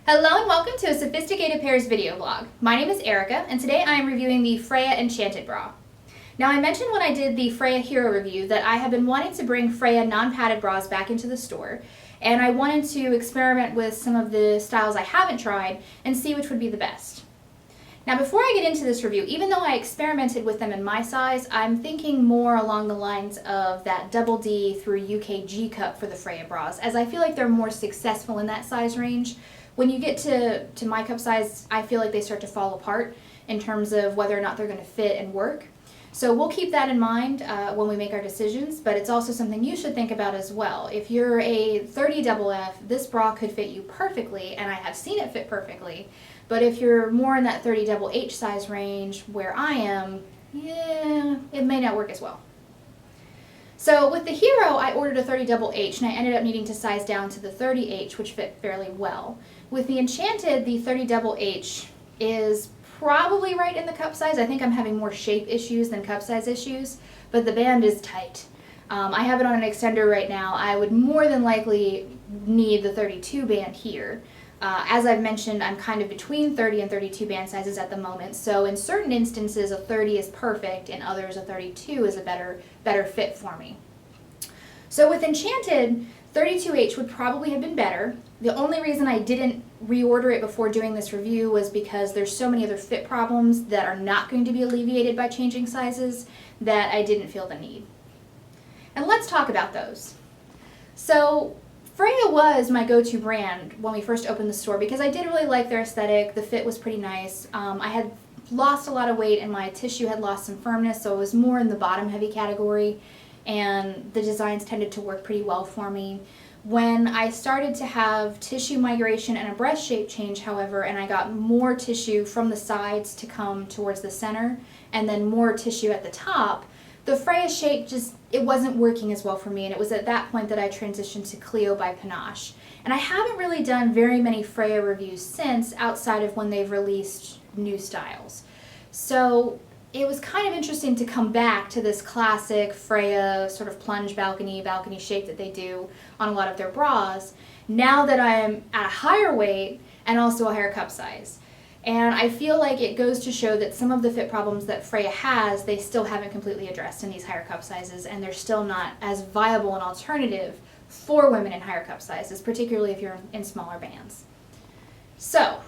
Hello and welcome to a Sophisticated Pairs video blog. My name is Erica and today I am reviewing the Freya Enchanted bra. Now I mentioned when I did the Freya Hero review that I have been wanting to bring Freya non-padded bras back into the store, and I wanted to experiment with some of the styles I haven't tried and see which would be the best. Now before I get into this review, even though I experimented with them in my size, I'm thinking more along the lines of that double D through UK G cup for the Freya bras, as I feel like they're more successful in that size range. When you get to my cup size, I feel like they start to fall apart in terms of whether or not they're going to fit and work. So we'll keep that in mind when we make our decisions, but it's also something you should think about as well. If you're a 30FF, this bra could fit you perfectly, and I have seen it fit perfectly. But if you're more in that 30HH size range where I am, yeah, it may not work as well. So with the Hero, I ordered a 30HH and I ended up needing to size down to the 30H, which fit fairly well. With the Enchanted, the 30HH is probably right in the cup size. I think I'm having more shape issues than cup size issues, but the band is tight. I have it on an extender right now. I would more than likely need the 32 band here. As I've mentioned, I'm kind of between 30 and 32 band sizes at the moment, so in certain instances a 30 is perfect, in others a 32 is a better fit for me. So with Enchanted, 32H would probably have been better. The only reason I didn't reorder it before doing this review was because there's so many other fit problems that are not going to be alleviated by changing sizes that I didn't feel the need. And let's talk about those. So Freya was my go-to brand when we first opened the store because I did really like their aesthetic. The fit was pretty nice. I had lost a lot of weight and my tissue had lost some firmness, so it was more in the bottom heavy category, and the designs tended to work pretty well for me. When I started to have tissue migration and a breast shape change, however, and I got more tissue from the sides to come towards the center and then more tissue at the top, the Freya shape it wasn't working as well for me, and it was at that point that I transitioned to Clio by Panache. And I haven't really done very many Freya reviews since, outside of when they've released new styles. So it was kind of interesting to come back to this classic Freya sort of plunge balcony shape that they do on a lot of their bras, now that I'm at a higher weight and also a higher cup size. And I feel like it goes to show that some of the fit problems that Freya has, they still haven't completely addressed in these higher cup sizes, and they're still not as viable an alternative for women in higher cup sizes, particularly if you're in smaller bands. So,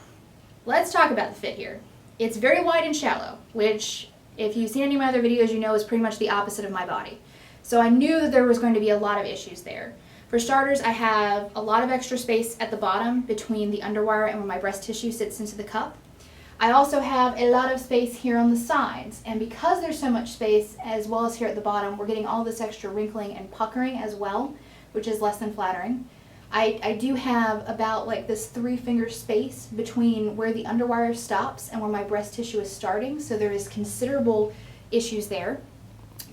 let's talk about the fit here. It's very wide and shallow, which, if you've seen any of my other videos, you know is pretty much the opposite of my body. So I knew that there was going to be a lot of issues there. For starters, I have a lot of extra space at the bottom between the underwire and where my breast tissue sits into the cup. I also have a lot of space here on the sides, and because there's so much space, as well as here at the bottom, we're getting all this extra wrinkling and puckering as well, which is less than flattering. I do have about like this 3-finger space between where the underwire stops and where my breast tissue is starting, so there is considerable issues there.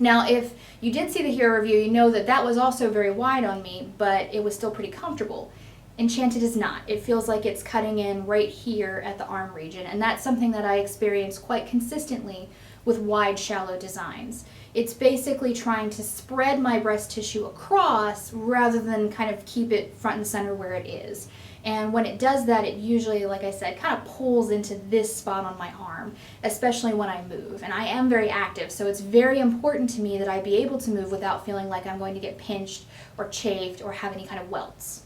Now, if you did see the Hero review, you know that that was also very wide on me, but it was still pretty comfortable. Enchanted is not. It feels like it's cutting in right here at the arm region, and that's something that I experience quite consistently with wide, shallow designs. It's basically trying to spread my breast tissue across rather than kind of keep it front and center where it is. And when it does that, it usually, like I said, kind of pulls into this spot on my arm, especially when I move. And I am very active, so it's very important to me that I be able to move without feeling like I'm going to get pinched or chafed or have any kind of welts.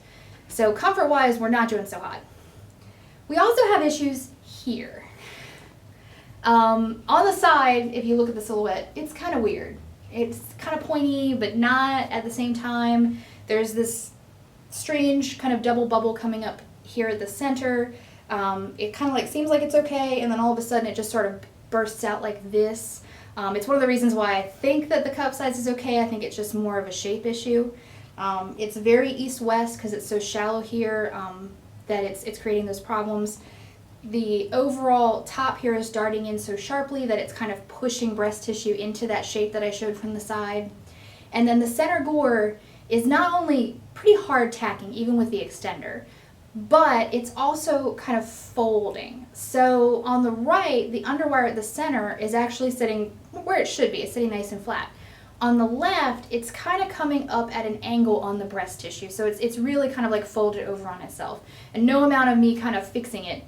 So comfort-wise, we're not doing so hot. We also have issues here. On the side, if you look at the silhouette, it's kind of weird. It's kind of pointy, but not at the same time. There's this strange kind of double bubble coming up here at the center. It kind of like seems like it's okay, and then all of a sudden it just sort of bursts out like this. It's one of the reasons why I think that the cup size is okay. I think it's just more of a shape issue. It's very east-west because it's so shallow here that it's creating those problems. The overall top here is darting in so sharply that it's kind of pushing breast tissue into that shape that I showed from the side. And then the center gore is not only pretty hard tacking, even with the extender, but it's also kind of folding. So on the right, the underwire at the center is actually sitting where it should be. It's sitting nice and flat. On the left, it's kind of coming up at an angle on the breast tissue, so it's really kind of like folded over on itself. And no amount of me kind of fixing it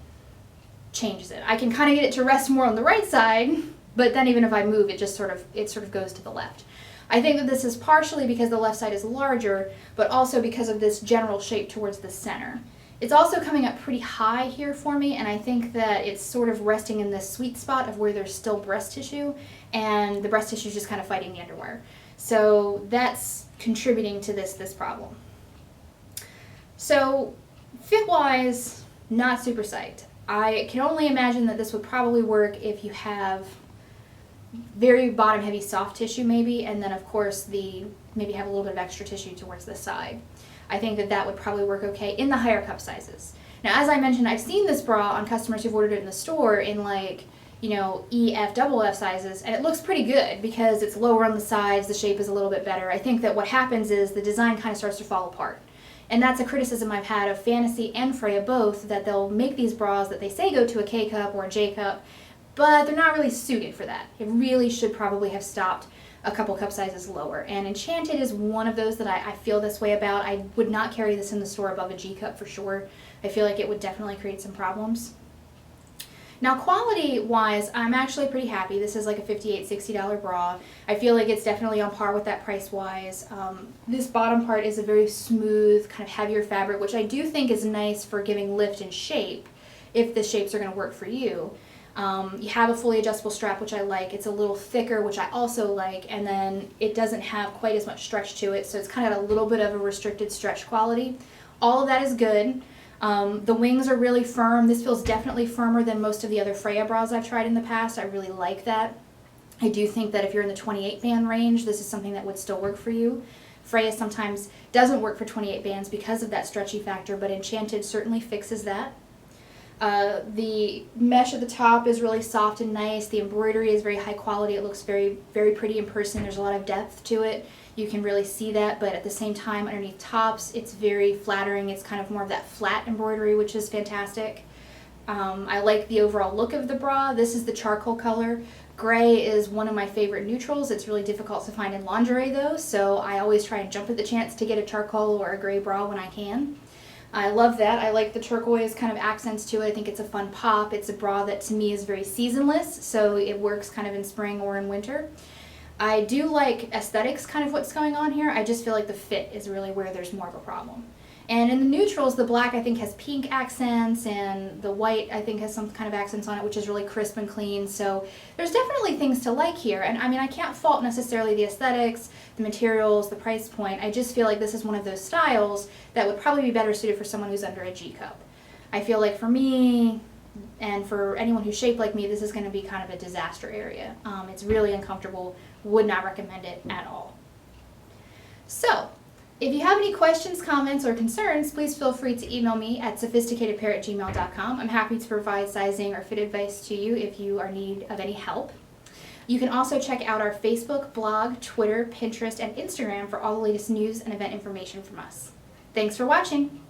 changes it. I can kind of get it to rest more on the right side, but then even if I move, it sort of goes to the left. I think that this is partially because the left side is larger, but also because of this general shape towards the center. It's also coming up pretty high here for me, and I think that it's sort of resting in this sweet spot of where there's still breast tissue, and the breast tissue is just kind of fighting the underwire. So that's contributing to this problem. So fit-wise, not super psyched. I can only imagine that this would probably work if you have very bottom heavy soft tissue maybe, and then of course maybe have a little bit of extra tissue towards the side. I think that would probably work okay in the higher cup sizes. Now, as I mentioned, I've seen this bra on customers who've ordered it in the store in like, E, F, double F sizes, and it looks pretty good because it's lower on the sides, the shape is a little bit better. I think that what happens is the design kind of starts to fall apart. And that's a criticism I've had of Fantasy and Freya both, that they'll make these bras that they say go to a K cup or a J cup, but they're not really suited for that. It really should probably have stopped a couple cup sizes lower. And Enchanted is one of those that I feel this way about. I would not carry this in the store above a G cup for sure. I feel like it would definitely create some problems. Now, quality-wise, I'm actually pretty happy. This is like a $58, $60 bra. I feel like it's definitely on par with that price-wise. This bottom part is a very smooth, kind of heavier fabric, which I do think is nice for giving lift and shape, if the shapes are going to work for you. You have a fully adjustable strap, which I like. It's a little thicker, which I also like, and then it doesn't have quite as much stretch to it, so it's kind of a little bit of a restricted stretch quality. All of that is good. The wings are really firm. This feels definitely firmer than most of the other Freya bras I've tried in the past. I really like that. I do think that if you're in the 28 band range, this is something that would still work for you. Freya sometimes doesn't work for 28 bands because of that stretchy factor, but Enchanted certainly fixes that. The mesh at the top is really soft and nice. The embroidery is very high quality. It looks very, very pretty in person. There's a lot of depth to it. You can really see that, but at the same time, underneath tops, it's very flattering. It's kind of more of that flat embroidery, which is fantastic. I like the overall look of the bra. This is the charcoal color. Gray is one of my favorite neutrals. It's really difficult to find in lingerie though, so I always try and jump at the chance to get a charcoal or a gray bra when I can. I love that. I like the turquoise kind of accents to it. I think it's a fun pop. It's a bra that to me is very seasonless, so it works kind of in spring or in winter. I do like aesthetics, kind of what's going on here. I just feel like the fit is really where there's more of a problem. And in the neutrals, the black I think has pink accents, and the white I think has some kind of accents on it, which is really crisp and clean. So there's definitely things to like here. And I mean, I can't fault necessarily the aesthetics, the materials, the price point. I just feel like this is one of those styles that would probably be better suited for someone who's under a G cup. I feel like for me, and for anyone who's shaped like me, this is going to be kind of a disaster area. It's really uncomfortable. Would not recommend it at all. So, if you have any questions, comments, or concerns, please feel free to email me at sophisticatedpair@gmail.com. I'm happy to provide sizing or fit advice to you if you are in need of any help. You can also check out our Facebook, blog, Twitter, Pinterest, and Instagram for all the latest news and event information from us. Thanks for watching!